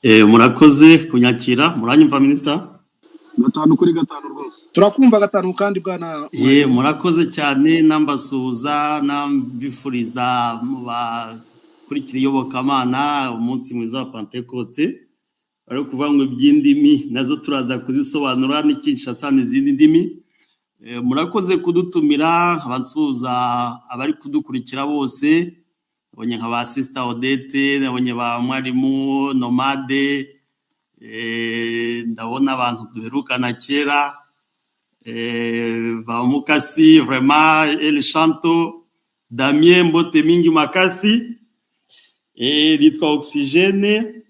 Murakoze kunyakira muranyumva Minister? Gatanu kuri gatanu rwose. Turakumva gatanu kandi bwana. Murakoze cyane nambasuza nambifuriza mu bakurikira iyobokamana umunsi mwiza wa Pentecote. Ari kuvuga ngo iby'indimi nazo turaza kuzisobanura n'Kinshasa n'izindi ndimi. Murakoze kudutumira abansuza abari kudukurikira bose. Abonye nka ba Sister Odette, abonye ba mwarimu Nomade, ndabona abantu duherukana kera, ba Mukasi, vraiment El Chanto, Damien Mbote Mingi Makasi, bitwa Oxygène,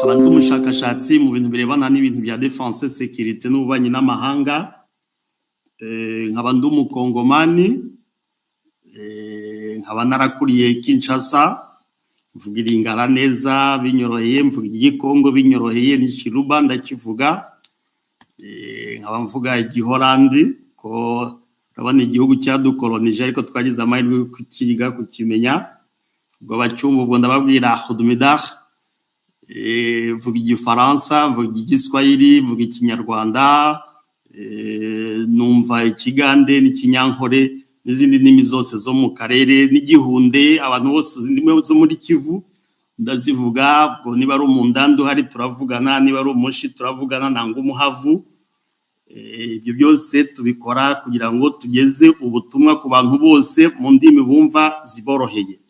abantu mushakashatsi mu bintu birebana n'ibintu bya defense sécurité n'ububanyi n'amahanga, nk'abantu mu Kongomani, nkaba narakuriye Kinshasa, mvuga Lingala neza binyoroheye, mvuga Igikongo binyoroheye, n'Ikiruba ndakivuga, nkaba mvuga Igihorandi ko urabona igihugu cyadukolonije ariko twagize amahirwe yo kukiga kukimenya, ubwo bacyumva ubwo ndababwira Khudumidar, mvuga Igifaransa, mvuga Igiswahili, mvuga Ikinyarwanda, numva Ikigande n'Ikinyankore n'izindi ndimi zose zo mu karere n'Igihunde, abantu bose ndimi zo muri Kivu ndazivuga. Ubwo niba ari umundandu hari turavugana, niba ari umushi turavugana, nanga umuhavu. Ibyo byose tubikora kugira ngo tugeze ubutumwa ku bantu bose mu ndimi bumva ziboroheye.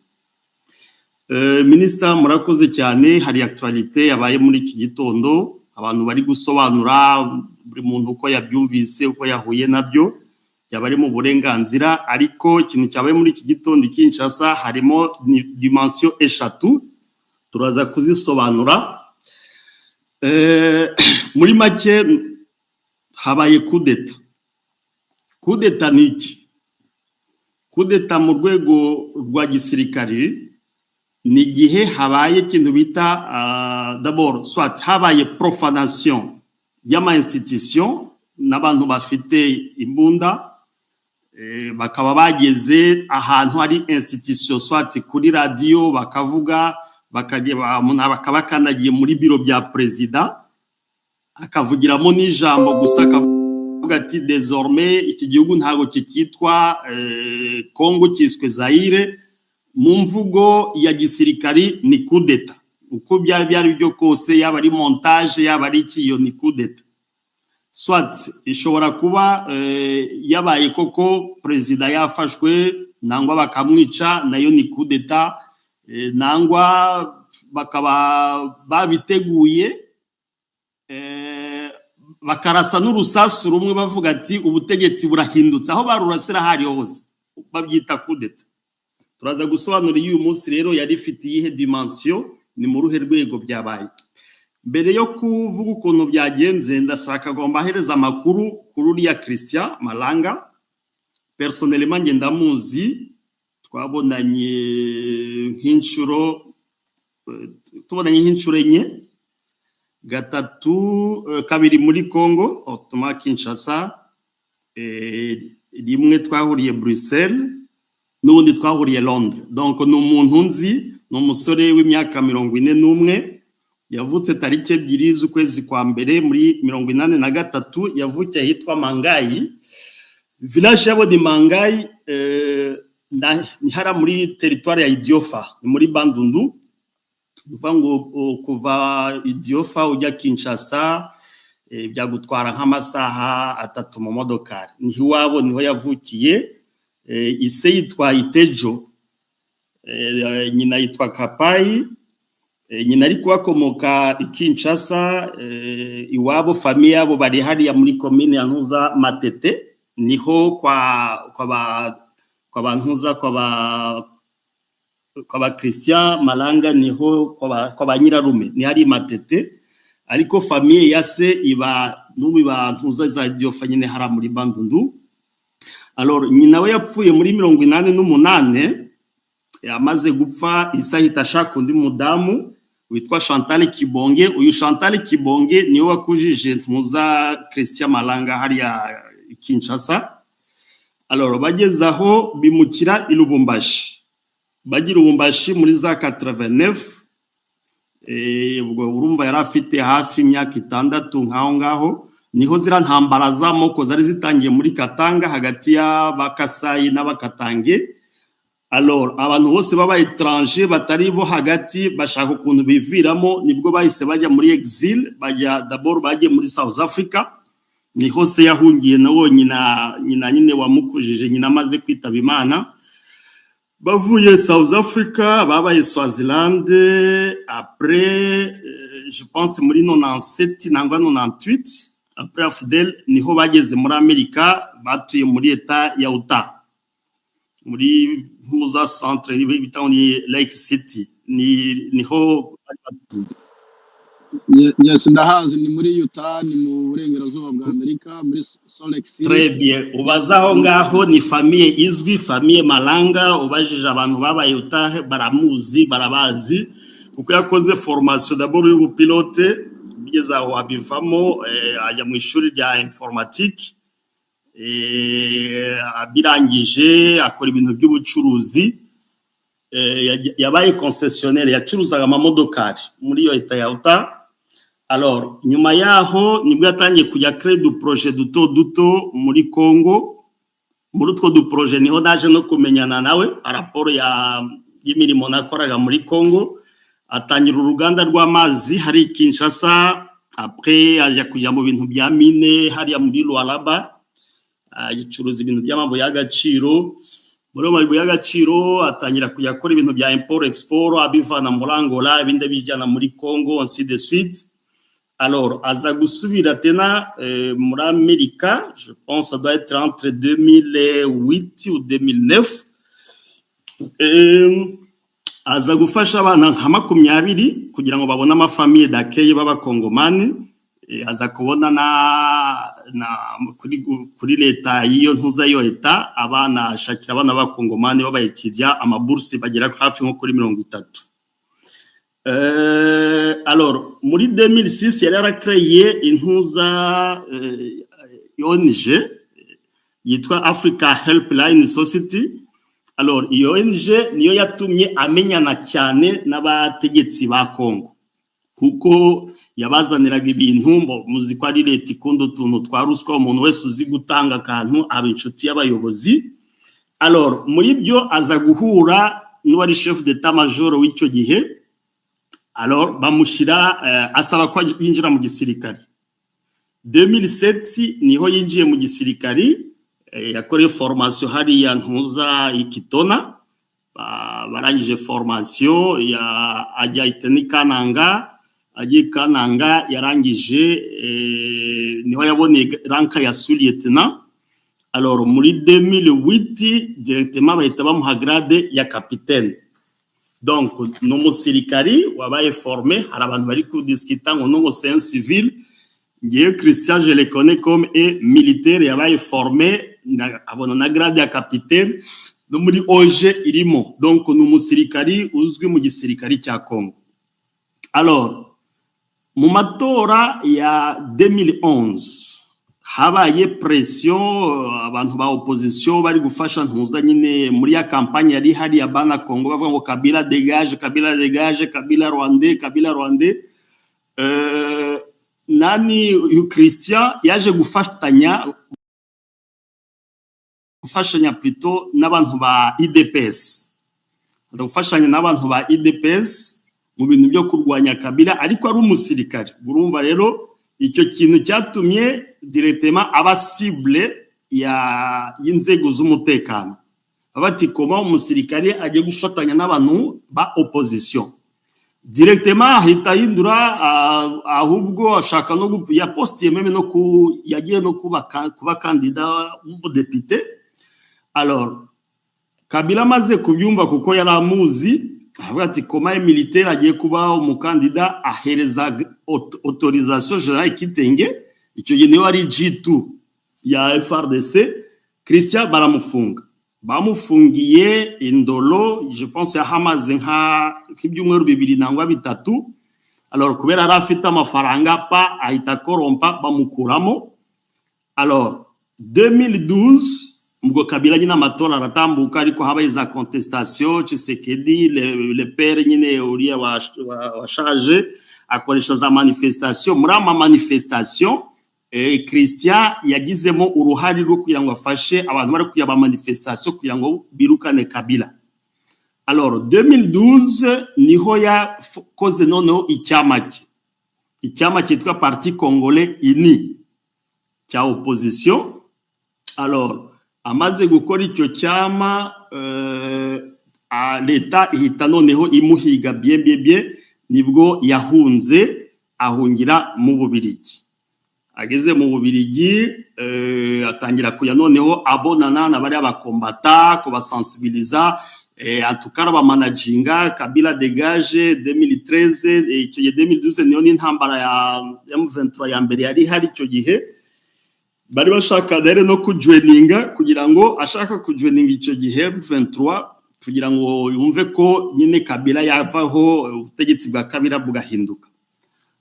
Minister murakoze cyane, hari actualité yabaye muri iki gitondo, abantu bari gusobanura buri muntu uko yabyumvise, uko yahuye nabyo, byabari mu burenganzira, ariko ikintu cyabaye muri iki gitondo Kinshasa harimo dimension eshatu turaza kuzisobanura. Muri make habaye kudeta. Kudeta niki? Kudeta mu rwego rwa gisirikari ni gihe habaye ikintu bita d'abord soit habaye profanation y'ama institution n'abantu bafite imbunda, bakaba bageze ahantu hari institution soit kuri radio bakavuga, bakaba kanagiye muri biro bya president akavugiramo n'ijambo gusa akavuga ati désormais iki gihugu ntago kikitwa Congo kiswe Zaire. Mu mvugo ya gisirikari ni kudeta, uko byari byo kose, yaba ari montage yaba ari ikiyo ni kudeta. Soit ishobora kuba yabaye koko president yafashwe nangwa bakamwica, nayo ni kudeta, nangwa bakaba babiteguye bakarasa n'urusasu rumwe bavuga ati ubutegetsi burahindutse, aho barurasira hari hose babyita kudeta. Turaza gusobanura uyu munsi rero yari ifite iyihe dimension, ni mu ruhe rwego byabaye. Mbere yo kuvuga ukuntu byagenze, ndashaka gomba hereza amakuru kuri uriya Christian Malanga. Personnellement nge ndamuzi, twabonanye nk'inshuro enye, kabiri muri Congo otuma Kinshasa, rimwe twahuriye Bruxelles, n'ubundi twahuriye Londres. Donc ni umuntu nzi, ni umusore w'imyaka 41, yavutse tariki 2 z'ukwezi kwa mbere muri 1983, yavukiye ahitwa Mangayi, village yabo di Mangayi, ni hara muri territoire ya Idiofa, ni muri Bandundu. Uvuga ngo kuva Idiofa ujya Kinshasa byagutwara nk'amasaha 3 mu modokari. Niho iwabo, niho yavukiye. Ise yitwa Itejo, nyina yitwa Kapai, nyina ari kubakomoka Kinshasa, iwabo famille yabo bari hariya muri commune ya Ntuza Matete, niho kwa Christian Malanga, niho kwa ba nyirarume, ni hari Matete, ariko famille yase iba n'ubiba Ntuza za Idiofa nyine hara muri Bandundu. Alors nyina we yapfuye muri 88, amaze gupfa isahita ashaka undi mudamu witwa Chantal Kibonge. Uyu Chantal Kibonge niwe wakujije Ntuza Christian Malanga hariya Kinshasa. Alors bagezaho bimukira i Lubumbashi, bagira Lubumbashi muri za 89, ubwo urumva yari afite hafi imyaka 6 ngaho niho zira ntambara z'amoko zari zitangiye muri Katanga hagati y'abakasayi n'abakatange. Alors abantu bose baba étranger batari bo hagati bashaka ukuntu biviramo, nibwo bahise bajya muri exil, d'abord bagiye muri South Africa, niho se yahungiye nawo nyina wamukujije, nyina amaze kwitaba Imana. Bavuye South Africa babaye Swaziland, après je pense muri 97 nangwa 98 après Fidel niho bageze muri Amerika, batuye muri Eta ya Utah muri Muza Centre bitaho ni Lake City, niho yes ndahazi, ni muri Utah, ni mu burengerazuba bwa Amerika, muri Salt Lake City. Très bien, ubazaho ngaho ni famille izwi, famille Malanga. Ubajije abantu babaye Utah baramuzi, barabazi kuko yakoze formation d'abord y'ubupilote, bigeze aho abivamo, ajya mu ishuri rya informatique, abirangije akora ibintu by'ubucuruzi, yabaye concessionnaire, yacuruzaga amamodokari muri iyo Eta ya Utah. Alors nyuma yaho nibwo yatangiye kujya créer du projet duto muri Congo. Muri utwo du projet niho naje no kumenyana nawe rapport y'imirimo nakoraga muri Congo. Atangira uruganda rw'amazi hari Kinshasa, après aje kujya mu bintu bya mine hariya muri Lualaba, agicuruza ibintu by'amabo y'agaciro. Muri mabibu y'agaciro atangira kuyakora ibintu bya import export, abivana muri Angola ibindi bijyana muri Congo, ainsi de suite. Alors aza gusubira tena muri Amerika, je pense ça doit être entre 2008 ou 2009, aza gufasha abana nka 20 kugira ngo babone amafamiye d'accueil b'abakongomani. Aza kubona na kuri leta yiyo ntuza yo Eta, abana ashakira abana b'abakongomani babayetidia amabursi bagera hafi nko kuri 30. Alors muri 2006 yari arakréé intuza ONG yitwa Africa Helpline Society. Alors iyo ONG niyo yatumye amenyana cyane n'abategetsi ba Kongo, kuko yabazaniraga ibintu muzi ko ari leta ikunda utuntu twa ruswa, umuntu wese uzi gutanga akantu aba inshuti y'abayobozi. Alors muri byo aza guhura n'uwari chef d'état major w'icyo gihe. Alors bamushira asaba ko yinjira mu gisirikari. 2007 niho yinjiye mu gisirikari, yakoreye formation hariya ntuza ikitona, barangije formation ajya iteni Kananga. Agiye Kananga yarangije niho yabonye ranka ya sous-lieutenant. Alors muri 2008 directement bahita bamuha grade ya capitaine. Donc no musirikari wabaye formé, hari abantu bari kudiscuta ngo no c'est un civil. Ngiye Christian je le connais comme militaire, yabaye formé abona na grade ya capitaine no muri OG irimo. Donc no musirikari uzwi mu gisirikari cya Congo. Alors mu matora ya 2011 habaye pression, abantu ba opposition bari gufasha ntuza nyine muri ya campagne yari hari ya bana Congo bavuga ngo Kabila dégage, Kabila dégage, Kabila rwandais, Kabila rwandais. Nani Christian yaje gufashanya plutôt n'abantu ba IDPS, gufashanya n'abantu ba IDPS mu bintu byo kurwanya Kabila, ariko ari umusirikari. Urumva rero icyo kintu cyatumye directement aba cible y'inzego z'umutekano, abati koma umusirikari agiye gufatanya n'abantu ba opposition. Directement ahita yindura, ahubwo ashaka no ya postiye meme no yagiye no kuba candidat mu député. Alors Kabila maze kubyumva kuko yaramuzi, avuga ati koma militaire agiye kuba umukandida, ahereza autorisation générale Kitenge, icyo gihe niyo ari G2 ya FRDC. Christian baramufunga, bamufungiye indolo, je pense yahamaze nk'ibyumweru 2 nangwa 3. Alors kubera arafite amafaranga pa ahita korompa bamukuramo. Alors 2012 ubwo Kabila nyine amatora aratambuka ariko habaye za contestation. Tshisekedi le père nyine uriya washaje akoresha za manifestation. Muri ama manifestation Christian yagizemo uruhari rwo kugira ngo afashe abantu bari kuyaba manifestation kugira ngo birukane Kabila. Alors 2012 niho yakoze noneho icyama cyitwa Parti Congolais Uni cya opposition. Alors amaze gukora icyo cyama leta ihita noneho imuhiga bien nibwo yahunze ahungira mu Bubiligi. Ageze mu Bubiligi atangira kuya noneho abonana na bari abakombata ko basensibiliza atukara ba managinga Kabila dégage 2013. Icyo gihe 2012 niyo n'intambara ya M23 ya mbere yari hari icyo gihe. Bari bashaka dere no kujoininga kugira ngo ashaka kujoininga icyo gihe M23 kugira ngo yumve ko nyine Kabila yavaho ubutegetsi bwa Kabila bugahinduka.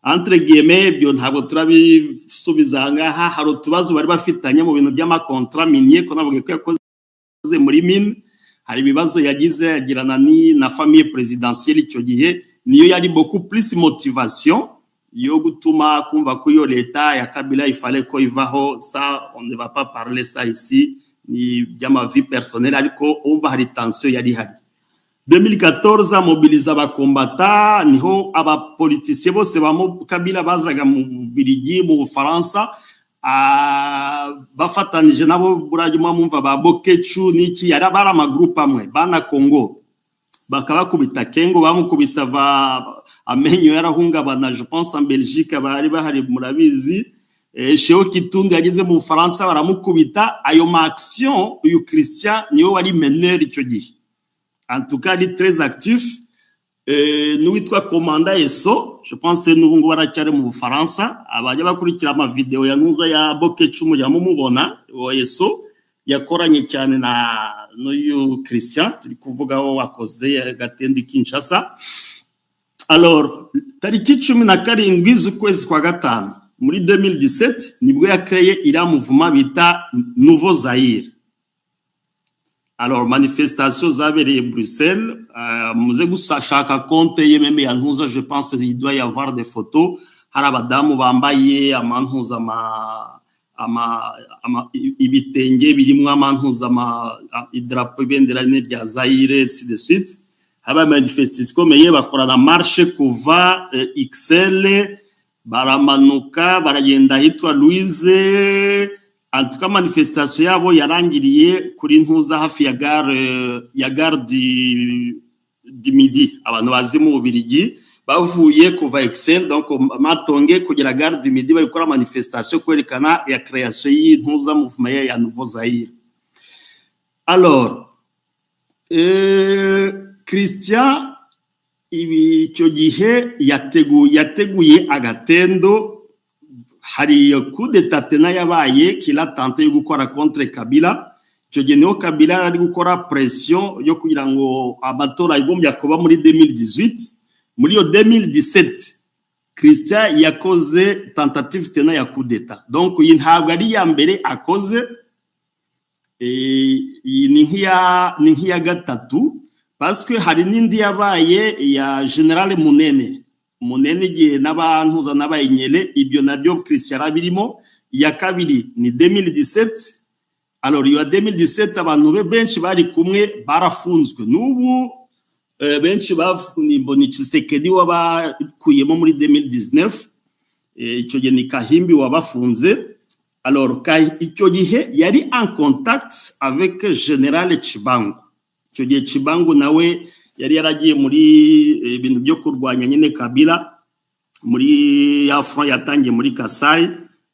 Entre guillemets byo ntabwo turabisubiza ngaha, hari utubazo bari bafitanye mu bintu by'amakontra minier ko navuga ko yakoze muri mine. Hari ibibazo yagize agirana na famille présidentielle icyo gihe, niyo yari beaucoup plus motivation yo gutuma kumva ko yo leta ya Kabila ifale ko ivaho. Ça on ne va pas parler ça ici, ni byama vie personnelle, ariko umva hari tension yari hari. 2014 mobiliza abakombata, niho abapoliticiens bose ba Kabila bazaga mu Bubiligi mu Bufaransa bafatanije nabo burajuma mumva ba Bokechu niki yari bara amagroupe amwe bana Congo bakabakubita Kengo bamukubisa amenyo yarahungabana. Je pense en Belgique bari bahari murabizi. Sheo Kitundu yageze mu Bufaransa baramukubita. Ayo ma action uyu Christian niwe wari meneur icyo gihe. En tout cas il est très actif. N'uwitwa Komanda Eso, je pense n'ubu ngo baracyari mu Bufaransa. Abajya bakurikira ama video ya nuza ya Bokechu mujya mumubona. Eso yakoranye cyane na n'uyu Christian turi kuvugaho wakoze Gatendi Kinshasa. Alors tariki 17 z'ukwezi kwa gatanu muri 2017 nibwo yakreye ira mouvement bita Nouveau Zaïre. Alors manifestation zabereye Bruxelles, muze gusashaka compte yememe ya ntuza. Je pense il doit y avoir des photos. Hari abadamu bambaye amantuza ibitenge birimo amantuza idrapo ibendera rya Zaire si de suite. Haba manifestation komeye bakora na marche kuva XL baramanuka baragenda hitwa Louise. En tout cas manifestation yabo yarangiriye kuri ntuza hafi ya gare du Midi. Abantu bazi mu Bubiligi bavuye kuva Excel donc Matonge kugera gare du Midi bari gukora manifestation kwerekana ya création y'intuza mouvement ya Nouveau Zaïre. Alors Christian icyo gihe yateguye agatendo. Hari coup d'état tena yabaye kila tante yo gukora contre Kabila. Icyo gihe niho Kabila ari gukora pression yo kugira ngo amatora igombye kuba muri 2018. Muri 2017 Christian yakoze tentative tena ya coup d'état. Donc iyi ntabwo ari ya mbere akoze, ni nk'iya gatatu, parce que hari n'indi yabaye ya General Munene gihe n'abantuza n'abayinyele. Ibyo nabyo Christian arabirimo. Ya kabiri ni 2017. Alors iyo 2017 abantu benshi bari kumwe barafunzwe. N'ubu benshi bafuni Tshisekedi wabakuyemo muri 2019. Icyo gihe ni Kahimbi wabafunze. Alors icyo gihe yari en contact avec General Chibangu. Icyo gihe Chibangu nawe yari yaragiye muri ibintu byo kurwanya nyine Kabila muri ya front yatangiye muri Kasai.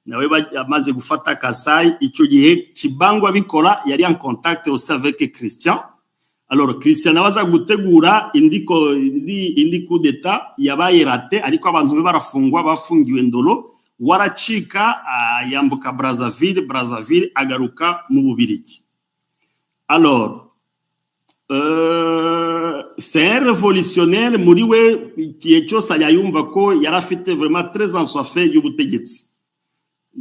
Nawe amaze gufata Kasai. Icyo gihe Chibangu abikora yari en contact aussi avec Christian. Alors Christian abaza gutegura indi coup d'état yabaye rate, ariko abantu be barafungwa bafungiwe Ndolo. Waracika yambuka Brazzaville agaruka mu Bubiligi. Alors c'est un révolutionnaire muri we igihe cyose yayumva ko yarafite vraiment très ensoiffé y'ubutegetsi.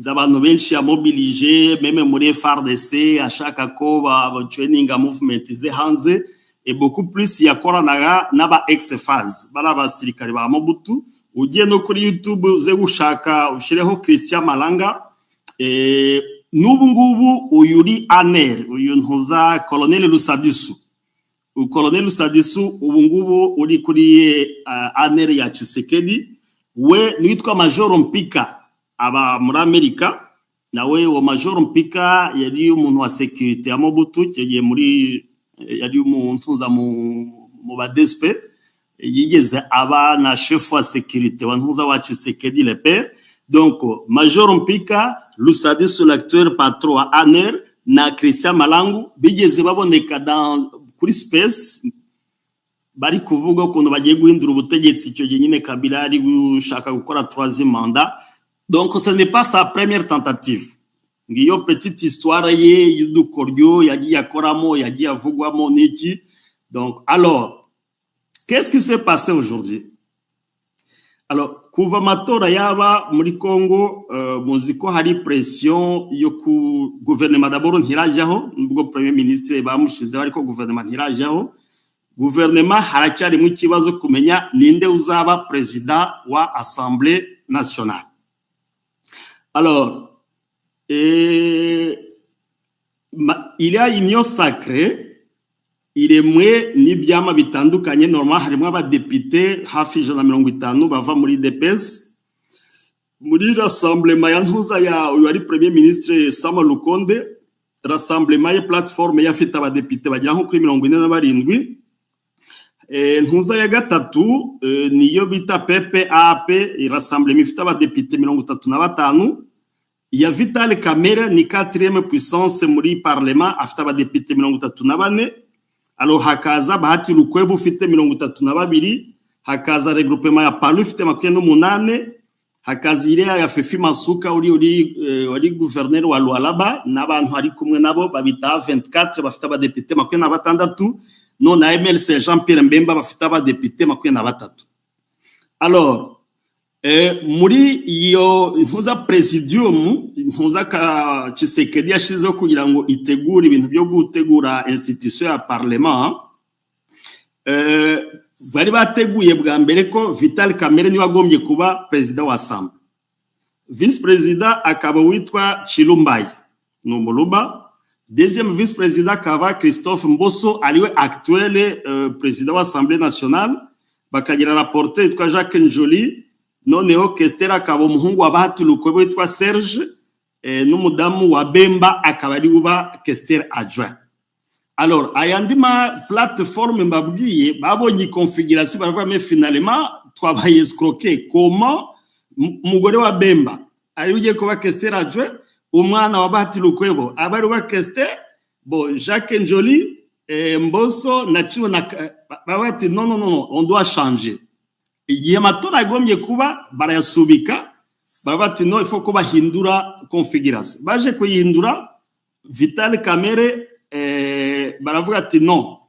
abantu benshi yamobilije meme muri FARDC ashaka ko ba training movement ze hanze et beaucoup plus yakoranaga n'aba ex-phase bara abasirikare ba Mobutu. Ugiye no kuri YouTube ze gushaka ushireho Christian Malanga n'ubu ngubu uyuri ANR uyu ntuza Colonel Lusadisu. Colonel Lusadisu ubu ngubu uri kuri ANR ya Tshisekedi, we nitwa Major Mpika aba muri Amerika, nawe wo Major Mpika yari umuntu wa security ya Mobutu cyeye muri yari umuntu ntuza mu badespe, yigeze aba na chef wa sécurité wa ntuza wa Tshisekedi le père. Donc Major Mpika, Lusadisu l'acteur patron wa ANR na Christian Malangu bigeze baboneka dans kuri space bari kuvuga ukuntu bagiye guhindura ubutegetsi icyo gihe nyine Kabila ari gushaka gukora 3e mandat. Donc ce n'est pas sa première tentative. Ngiyo petite histoire ye y'udukoryo yagiye akoramo yagiye avugwamo n'iki. Donc alors qu'est-ce qui s'est passé aujourd'hui? Alors kuva amatora yaba muri Congo muzi ko hari pression yo ku gouvernement d'abord ntirajaho, nubwo premier ministre bamushizeho ariko gouvernement ntirajaho. Gouvernement haracyari mu kibazo kumenya ninde uzaba president wa Assemblée nationale. Alors il y a union sacrée iremwe n'ibyama bitandukanye. Normal harimo abadepite hafi 150 bava muri DPS muri rassemblement ya ntuza ya uyu ari premier ministre Samuel Lukonde. Rassemblement ya plateforme yafite abadepite bagira nko kuri 47. Ntuza ya gatatu niyo bita PPAP, rassemblement ifite abadepite 35. Ya Vital Kamerhe ni 4e puissance muri parlement afite abadepite 34. Alors hakaza Bahati Lukwebo ufite 32, hakaza regroupement ya Palu ufite 28, hakaza Irea ya Fefi Masuka uri gouverneur wa Lualaba n'abantu ari kumwe nabo babita 24 bafite abadepite 26. None MLC Jean-Pierre Mbemba bafite abadepite 23. Alors muri iyo ntuza presidium ntuza ka Tshisekedi yashizeho kugira ngo itegure ibintu byo gutegura institution ya parlement, bari bateguye bwa mbere ko Vital Kamerhe niwe agombye kuba president wa Assemblée. Vice president akaba witwa Chilumbayi n'Umuluba. Deuxième vice president akaba Christophe Mboso ariwe actuel president wa Assemblée nationale. Bakagira rapporteur witwa Jacques Njoli. Noneho Kestera akaba umuhungu wa Bahati Lukwebo witwa Serge, n'umudamu wa Bemba akaba ari uba Kestera adjoint. Alors ayandi ma plateforme mbabwiye babonye configuration baravuga mais finalement twabaye escroquer. Comment umugore wa Bemba ari ugiye kuba Kestera adjoint, umwana wa Bahati Lukwebo abari uba Kestera, bon Jacques Njoli, Mboso na Chiwo na bati non on doit changer. Igihe amatora agombye kuba barayasubika barabati no ifo ko bahindura configuration. Baje kuyindura Vital Kamerhe baravuga ati no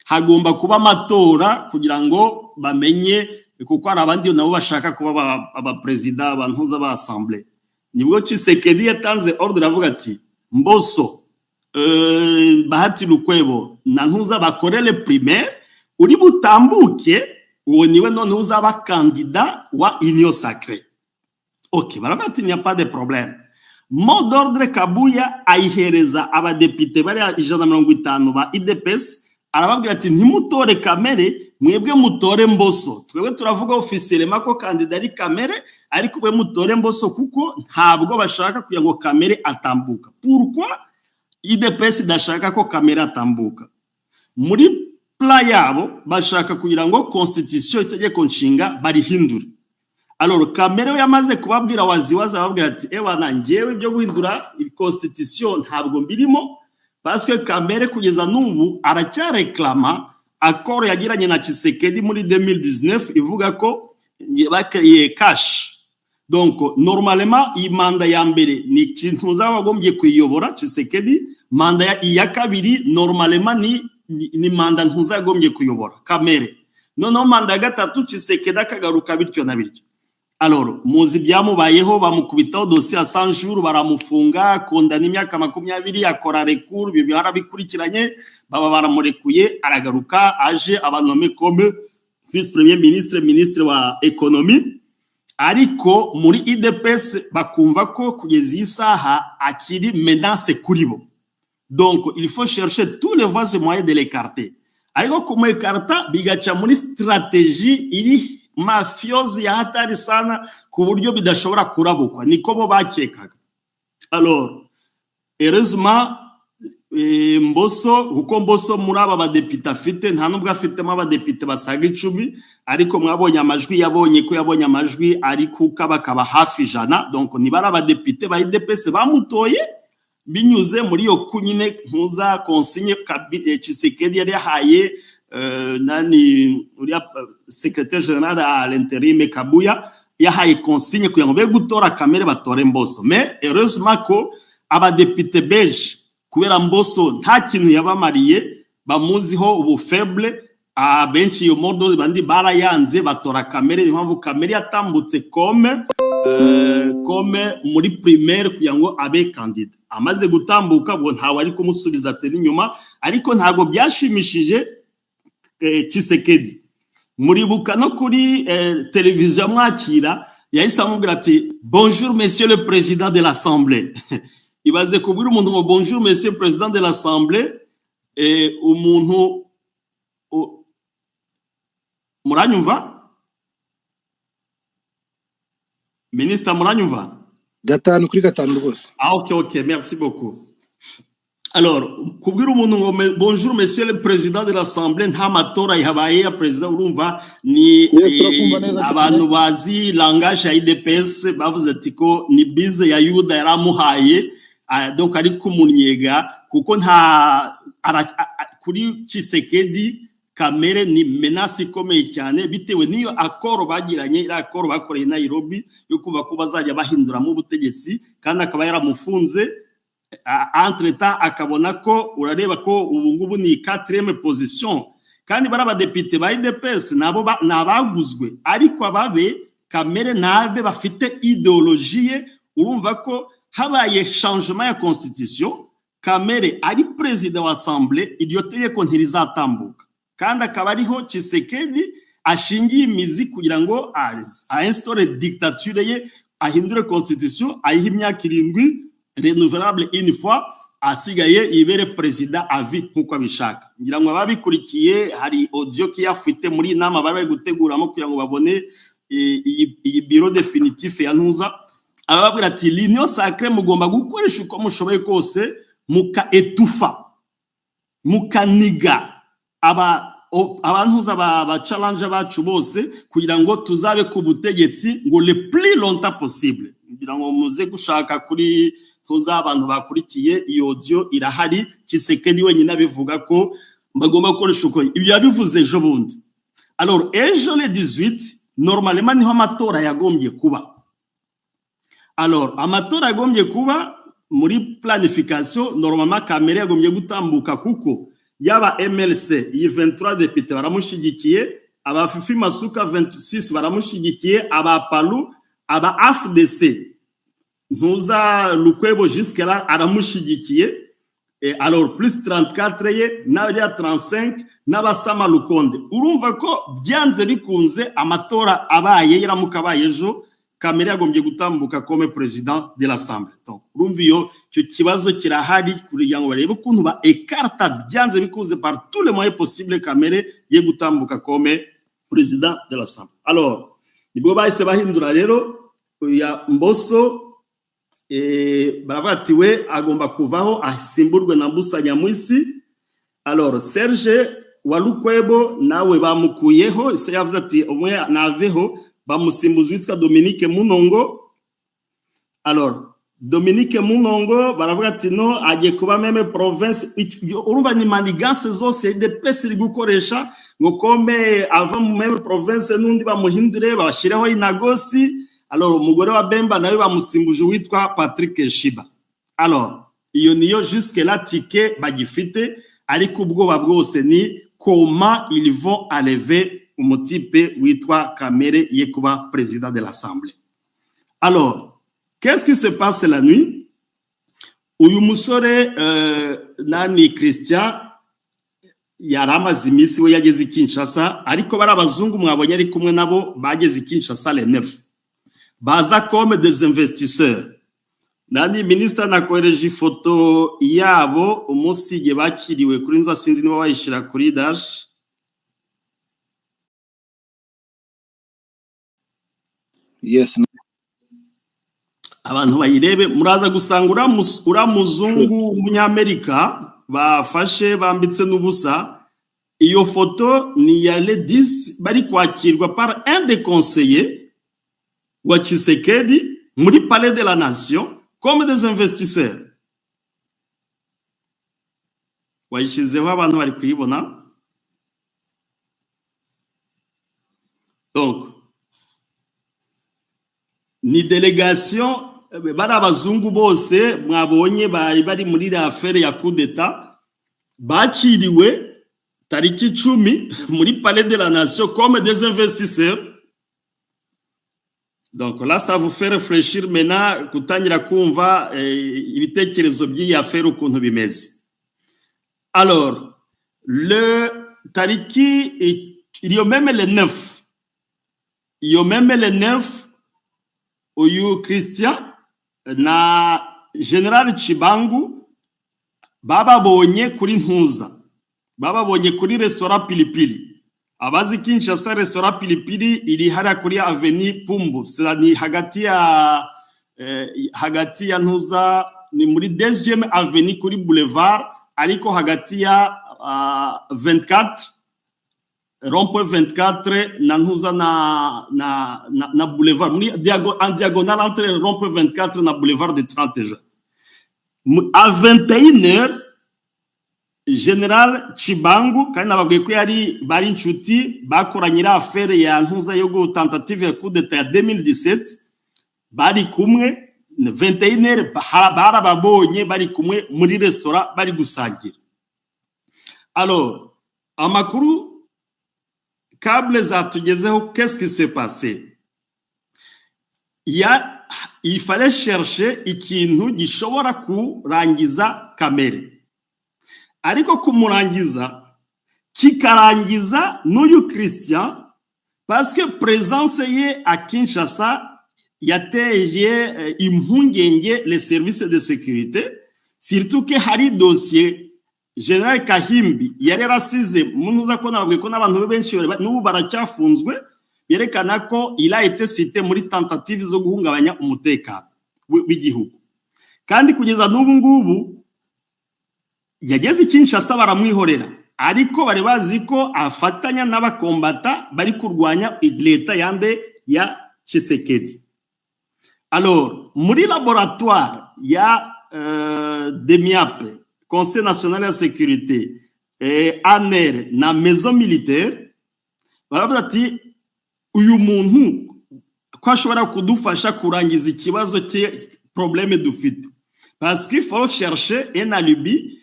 hagomba kuba amatora kugira ngo bamenye kuko ari abandi nabo bashaka kuba aba president abantuza ba assemblée. Nibwo Tshisekedi yatanze ordre avuga ati Mboso Bahati Lukwebo na ntuza bakorele primaire uri butambuke uwo niwe none uzaba candidat wa union sacrée. OK, baravuga ati il n'y a pas de problème. Mot d'ordre Kabuya ayihereza abadepite bari 150 ba IDPS, arababwira ati ntimutore Kamerhe, mwebwe mutore Mboso. Twebwe turavuga officiellement ko candidat ari Kamerhe, ariko bwe mutore Mboso kuko ntabwo bashaka kugira ngo Kamerhe atambuka. Pourquoi IDPS dashaka ko Kamerhe atambuka? Muri plan yabo bashaka kugira ngo constitution itegeko nshinga barihindura. Alors Kamerhe yamaze kubabwira waziwaza babwira ati ewana ngewe byo guhindura constitution ntabwo mbirimo, parce que Kamerhe kugeza n'ubu aracyareklama accord yagiranye na Tshisekedi muri 2019 ivuga ko bakeye cash. Donc normalement imanda ya mbere ni ikintu zabagombye kuyobora Tshisekedi, manda ya kabiri normalement ni manda ntuzagombye kuyobora Kamerhe. Noneho manda ya gatatu Tshisekedi akagaruka bityo na bityo. Alors muzi byamubayeho bamukubitaho dossier ya 100 jours baramufunga kondana imyaka 20 akora recours ibyo harabikurikiranye baba baramurekuye aragaruka aje abanome comme vice premier ministre ministre wa économie ariko muri IDPS bakumva ko kugeza isaha akiri menace kuri bo. Donc il faut chercher tous les voies et moyens de l'écarter. Ariko kumuekarta bigaca muri stratégie iri mafiosi ya hatari sana ku buryo bidashobora kurabukwa niko bo bakekaga. Alors heureusement Mbosso uko Mbosso muri aba badepite afite nta nubwo afitemo abadepite basaga 10 ariko mwabonye amajwi yabonye ko yabonye amajwi ariko kabakaba hafi ijana. Donc ni bara abadepite ba IDPS bamutoye binyuze muri yo kunyine ntuza consigne Tshisekedi yari yahaye nani uriya secrétaire général à l'intérim Kabuya yahaye consigne kugira ngo be gutora kamere batore Mbosso. Mais heureusement ko abadepite belge kubera Mbosso nta kintu yabamariye bamuziho ubu faible abenshi yo modo bandi barayanze batora kamere impamvu kamere yatambutse comme muri primaire kugira ngo abe candidat amaze gutambuka bo ntawe ari kumusubiza teni nyuma ariko ntago byashimishije Tshisekedi muri buka no kuri televiziyo mwakira yahise amubwira ati bonjour monsieur le président de l'assemblée. Ibaze kubwira umuntu ngo bonjour monsieur le président de l'assemblée umuntu muranyumva ministre muranyumva 5 rwose. OK merci beaucoup. Alors kubwira umuntu ngo bonjour monsieur le président de l'assemblée nta matora yabaye ya président urumva ni abantu bazi langage ya IDPS bavuze ati ko ni bize ya Yuda yaramuhaye. Donc ari kumunyega kuko nta kuri Tshisekedi kamere ni menace ikomeye cyane bitewe niyo accord bagiranye ira accord bakoreye Nairobi yo kuva ko bazajya bahindura mu butegetsi kandi akaba yaramufunze entre temps akabona ko urareba ko ubu ngubu ni 4e position kandi barabadepite ba IDPS nabo nabaguzwe ariko ababe kamere nabe bafite ideologie urumva ko habaye changement ya constitution kamere ari president wa assemblée iryo tegeko ntirizatambuka kandi akaba ariho Tshisekedi ashingiye imizi kugira ngo instaure dictature ye ahindure constitution ayiha imyaka 7 renouvelable une fois asigaye ibere president à vie nkuko abishaka. Ngira ngo ababikurikiye hari audio ki yafite muri inama bari guteguramo kugira ngo babone iyi bureau définitif ya ntuza ababwira ati l'union sacrée mugomba gukoresha uko mushoboye kose muka etufa mukaniga abantuza ba challenge bacu bose kugira ngo tuzabe ku butegetsi ngo le plus longtemps possible. Ngira ngo muze gushaka kuri tuza abantu bakurikiye iyo audio irahari. Tshisekedi wenyine abivuga ko bagomba gukoresha uko ibyo yabivuze ejo bundi. Alors ejo le 18 normalement niho amatora yagombye kuba. Alors amatora yagombye kuba muri planification normalement kamere yagombye gutambuka kuko yaba MLC yi 23 députés baramushigikiye aba Fifi Masuka 26 baramushigikiye aba Palu aba AFDC ntuza Lukwebo jusque-là aramushigikiye alors plus 34 ye n'abari 35 n'abasama Lukonde. Urumva ko byanze bikunze amatora abaye yaramuka abaye ejo kamere yagombye gutambuka comme président de l'Assemblée. Donc urumva iyo cyo kibazo kirahari kugira ngo barebe ukuntu ba écarta byanze bikunze par tous les moyens possibles kamere ye gutambuka comme président de l'Assemblée. Alors nibwo bahise bahindura rero ya Mbosso baravatiwe agomba kuvaho asimburwe na Mbusa Nyamwisi. Alors Serge Walukwebo nawe bamukuyeho ise yavuze ati umwe naveho bamusimbuza witwa Dominique Munongo. Alors Dominique Munongo baravuga ati no agiye kuba meme province urumva ni manigance zose de pesi gukoresha ngo kombe ava mu meme province nundi bamuhindure bashireho inagosi. Alors umugore wa Bemba nawe bamusimbuje witwa Patrick Shiba. Alors iyo niyo jusque là ticket bagifite ariko ubwoba bwose ni comment ils vont enlever umutipe witwa Kamere ye kuba président de l'Assemblée. Alors, qu'est-ce qui se passe la nuit? Uyu musore nani Christian yaramaze imisi we yageze i Kinshasa, ariko bari abazungu mwabonye ari kumwe nabo bageze i Kinshasa le 9. Baza comme des investisseurs. Nani ministre nakohereje ifoto yabo umunsi igihe bakiriwe kuri nza, sinzi niba bayishira kuri dash. Yes. Abantu bayirebe, muraza gusanga ura muzungu umunyamerika bafashe bambitse n'ubusa. Iyo foto ni ya le 10 bari kwakirwa par un des conseillers wa Tshisekedi muri palais de la nation comme des investisseurs. Wayishizeho abantu bari kuyibona. Donc ni délégation bari abazungu bose mwabonye bari muri l'affaire ya coup d'état, bakiriwe tariki 10 muri palais de la nation comme des investisseurs. Donc là ça vous fait réfléchir maintenant kutangira kumva ibitekerezo by'iyi affaire ukuntu bimeze. Alors le tariki il y a même le 9, uyu Christian na General Chibangu bababonye kuri Ntuza, bababonye kuri restaurant Pilipili. Abazi Kinshasa restaurant Pilipili iri hara kuri avenue Pumbu, c'est hagati ya Ntuza, ni muri 2e avenue kuri boulevard, ariko hagati ya 24 rond-point 24 na Ntuza na boulevard, en diagonale entre rond-point 24 na boulevard de 30 juin. À 21h, General Chibangu kandi nababwiye ko bari inshuti bakoranyira affaire ya Ntuza yo tentative ya coup d'état ya 2017, bari kumwe 21h barababonye bari kumwe muri restaurant bari gusangira. Alors amakuru câble zatugezeho, qu'est-ce qui s'est passé? Il fallait chercher ikintu gishobora kurangiza Kamere, ariko kumurangiza kikarangiza n'uyu Christian, parce que présence ye à Kinshasa yateje impungenge les services de sécurité, surtout que hari dossier General Kahimbi yari yarasize munuza ko nababwiye ko n'abantu benshi n'ubu baracyafunzwe, yerekana ko il a été cité muri tentative zo guhungabanya umutekano w'igihugu. Kandi kugeza n'ubu ngubu yageze Kinshasa baramwihorera, ariko bari bazi ko afatanya n'abakombata bari kurwanya leta yande ya Tshisekedi. Alors muri laboratoire ya DEMIAP, Conseil national de sécurité, ANER na maison militaire, baravuga ati uyu muntu ko ashobora kudufasha kurangiza ikibazo cye problème dufite, parce qu'il faut chercher un alibi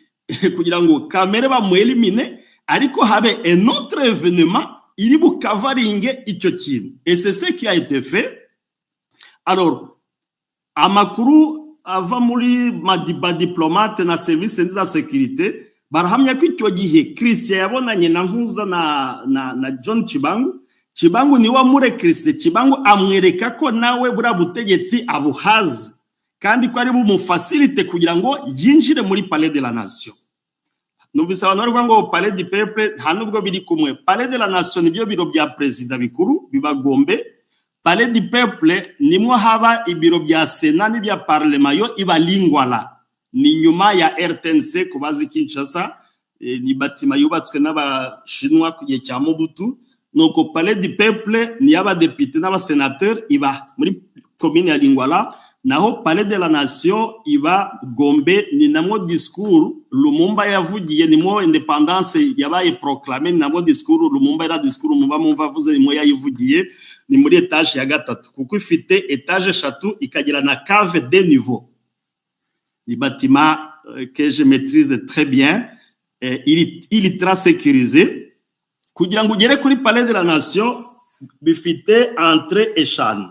kugira ngo Kamere bamuelimine, ariko habe un autre événement iri bukavaringe icyo kintu, et c'est ce qui a été fait. Alors amakuru ava muri madiba diplomate na service de sécurité barahamya ko icyo gihe Christian yabonanye na Ntuza na John Chibangu ni wamure Christian Chibangu amwereka ko nawe bura butegetsi abuhazi, kandi ko ari bumufacilite kugira ngo yinjire muri palais de la nation. Numvise abantu bari ngo palais du peuple nta nubwo biri kumwe. Palais de la nation nibyo biro bya president bikuru bibagombe, palais du peuple nimwo haba ibiro bya Sena n'ibya parlement yo iba Lingwala, ni nyuma ya RTNC kubazi Kinshasa, ni batima yubatswe n'abashinwa ku gihe cya Mobutu. Nuko palais du peuple ni aba député n'aba sénateur iba muri commune ya Lingwala, naho palais de la nation iba Gombe. Ni namwo discours Lumumba yavugiye, nimwo independance yabaye proclamé, namwo discours Lumumba era discours mumva avuze nimwo yayivugiye, ni muri etage ya 3 kuko ifite etage 3 ikagira na cave de niveau. Ni bâtiment que je maîtrise très bien, il est très sécurisé. kugira ngo ugere kuri Palais de la Nation bifite entrée eshanu.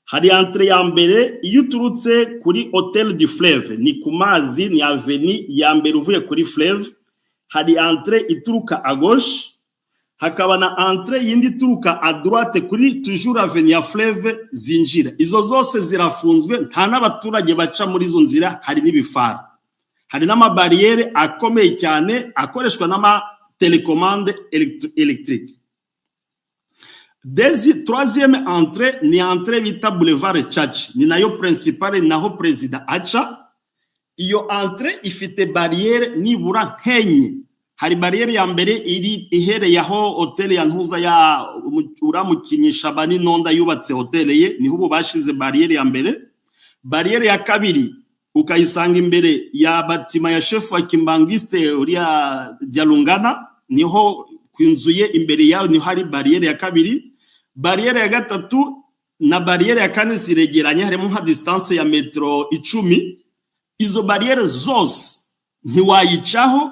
Hari entrée ya mbere iyo uturutse kuri Hotel du Fleuve, ni ku mazi, ni avenue ya mbere uvuye kuri Fleuve. Hari entrée ituruka à gauche, hakaba na entrée yindi ituruka à droite kuri toujours avenue ya Fleuve zinjira. Izo zose zirafunzwe, nta n'abaturage baca muri izo nzira, hari n'ibifara. Hari n'amabarriere akomeye cyane akoreshwa n'ama télécommande électrique. Troisième entrée ni entrée bita boulevard Church, ni nayo principale naho president aca. Iyo entrée ifite barrière nibura nkenye. Hari barrière ya mbere iri ihereye aho hotel ya Ntuza ya uramukinyi Shabani Nonda yubatse hotel ye, niho ubu bashize barrière ya mbere. Barrière ya kabiri ukayisanga imbere ya batima ya chef wa Kimbangiste uriya Dialungana, niho kwinzuye imbere yaho niho hari barrière ya kabiri. Barrière ya gatatu na barrière ya kane ziregeranye, harimo nka distance ya metro 10. Izo barrière zose ntiwayicaho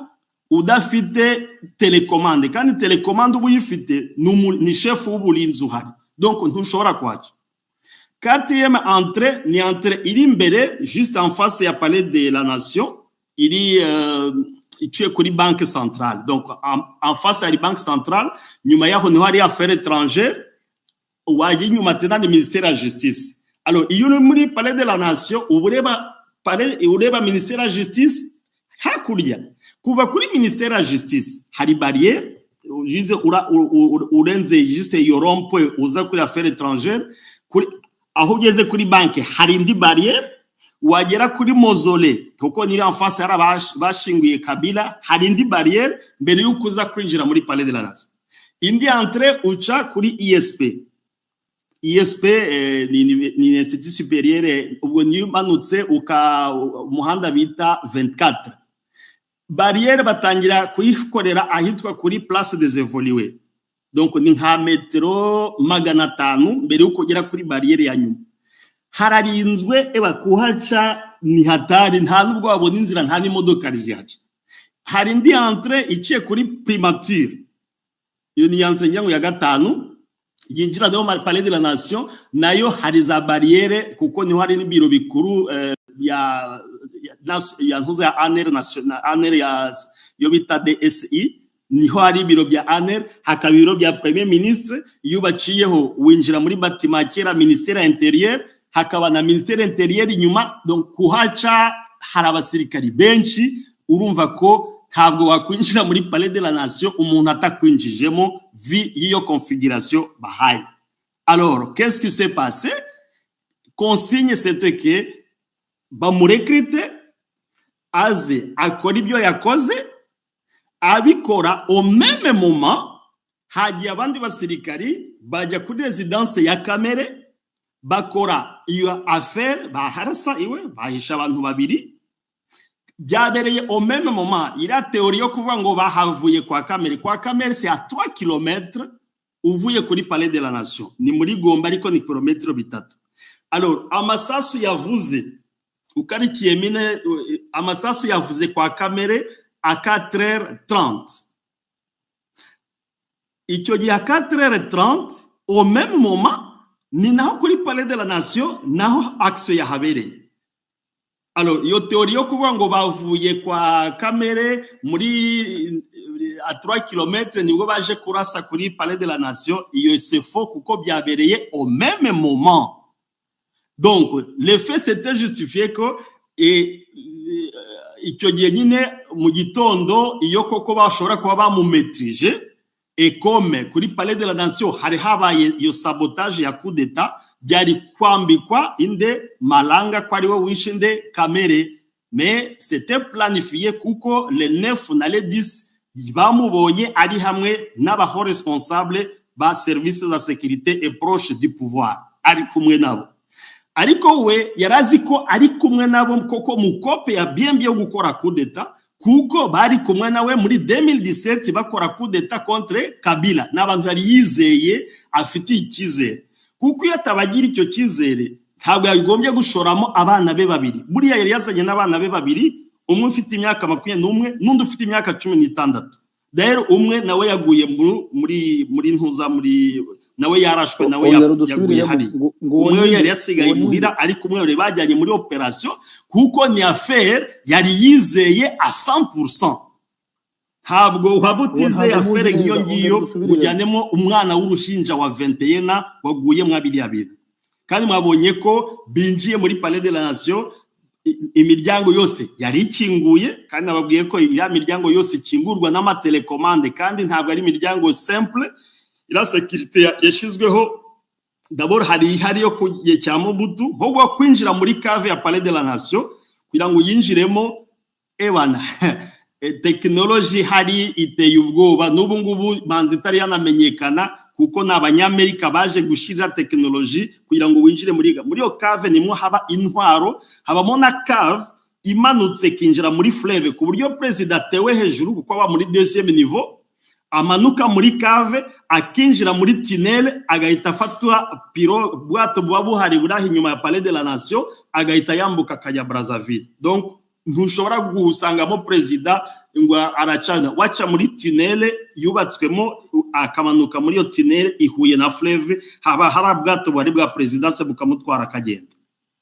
udafite telecommande, kandi telecommande ubu yifite ni chef w'ubulinzi uhari, donc ntushobora kwaca. Quatrième entrée ni entrée iri imbere juste en face ya Palais de la Nation, iri iciye kuri banque centrale. Donc en face ya banque centrale, nyuma yaho niho hari affaires étrangères, waje nyuma tena ni ministère ya justice. Alors iyo ni muri Palais de la Nation, ureba ministère ya justice hakurya. Kuva kuri ministère ya justice hari barrière, jize urenze juste iyo rond-point uza kuri affaires étrangères, kuri aho ugeze kuri banque hari indi barrière. Wagera kuri mausolée kuko niri en face hari bashinguye Kabila, hari indi barrière mbere yuko uza kwinjira muri Palais de la Nation. Indi entrée uca kuri ISP ni Institut Supérieur, ubwo niyo manutse umuhanda bita 24. Barrière batangira kuyikorera ahitwa kuri Place des Évolués, donc ni nka metero 500 mbere yuko ugera kuri barrière ya nyuma. Hararinzwe kuhaca ni hatari, nta nubwo wabona inzira, nta n'imodoka zihaca. Hari indi entrée iciye kuri Primature, iyo ni entrée nyango ya gatanu yinjira no Palais de la Nation, nayo hari za barrière kuko niho hari n'ibiro bikuru ya Ntuza ya ANR national, ANR ya yo bita DSI, niho hari ibiro bya ANR, hakaba ibiro bya Premier Ministre. Iyo baciyeho winjira muri batima kera Ministère Intérieur, hakaba na Ministère Intérieur inyuma. Donc kuhaca hari abasirikari benshi, urumva ko ntabwo wakwinjira muri Palais de la Nation umuntu atakwinjijemo vi iyo configuration bahaye. Alors qu'est-ce qui s'est passé? Consigne c'était que bamurekrite aze akora ibyo yakoze, abikora au même moment hagiye abandi basirikari bajya kuri residence ya Kamere bakora iyo affaire, baharasa iwe bahisha abantu babiri. Byabereye au même moment. Il a théorie yo kuvuga ngo bahavuye kwa Kamere. Kwa Kamere c'est à 3 km uvuye kuri Palais de la Nation, ni muri Gomba ariko ni kilometero 3. Alors amasasu yavuze ukarikiye mine, amasasu yavuze kwa Kamere à 4h30. Icyo gihe à 4h30 au même moment ni naho kuri Palais de la Nation naho action yahabereye. Alors iyo théorie yo kuvuga ngo bavuye kwa Kamere muri à 3 km nibwo baje kurasa kuri Palais de la Nation, iyo c'est faux kuko byabereye au même moment. Donc le fait c'était justifié que icyo gihe nyine mu gitondo iyo koko bashobora kuba bamumetrije, et comme kuri Palais de la Nation hari habaye iyo sabotage ya coup d'état, byari kwambikwa inde Malanga ko ari we wishinde Kamere, mais c'était planifié kuko le 9 na le 10 bamubonye ari hamwe n'abaho responsable ba services de sécurité et proche du pouvoir, ari kumwe nabo. Ariko we yarazi ko ari kumwe nabo koko mukope ya bien gukora coup d'état, kuko bari kumwe nawe muri 2017 bakora coup d'état contre Kabila, n'abantu yari yizeye afite ikizere. Kuko iyo atabagira icyo kizere ntabwo yagombye gushoramo abana be babiri. Buriya yari yazanye n'abana be babiri, umwe ufite imyaka 21 n'undi ufite imyaka 16. D'ailleurs umwe nawe yaguye muri ntuza muri nawe yarashwe nawe yaguye hari umwe yari yasigaye muhira ariko umwe yari bajyanye muri operation kuko ni affaire yari yizeye à 100%. Ntabwo wabutizeye affaire nk'iyo ngiyo ujyanemo umwana w'uruhinja wa 21 waguye mwabiri abiri. Kandi mwabonye ko binjiye muri Palais de la Nation imiryango yose yari ikinguye, kandi nababwiye ko iriya miryango yose ikingurwa n'amatelekomande, kandi ntabwo ari imiryango simple. Ila sécurité yashizweho d'abord hari yo kugiye cya Mobutu nko kwinjira muri cave ya Palais de la Nation kugira ngo yinjiremo ebana technology hari iteye ubwoba. N'ubu ngubu manzi itari yanamenyekana kuko n'abanyamerika baje gushira technology kugira ngo winjire muri yo cave. Nimwo haba intwaro, habamo na cave imanutse kinjira muri fleuve ku buryo president tewe hejuru kuko aba muri deuxième niveau, amanuka muri cave akinjira muri tunnel, agahita afatwa piro bwato bwa buhari burahi inyuma ya Palais de la Nation, agahita yambuka kajya Brazzaville. Donc ntushobora gusangamo president ngo aracana wacha muri tunnel yubatswemo, akamanuka muri yo tunnel ihuye na fleuve, haba hari bwato bwari bwa presidence bukamutwara akagenda.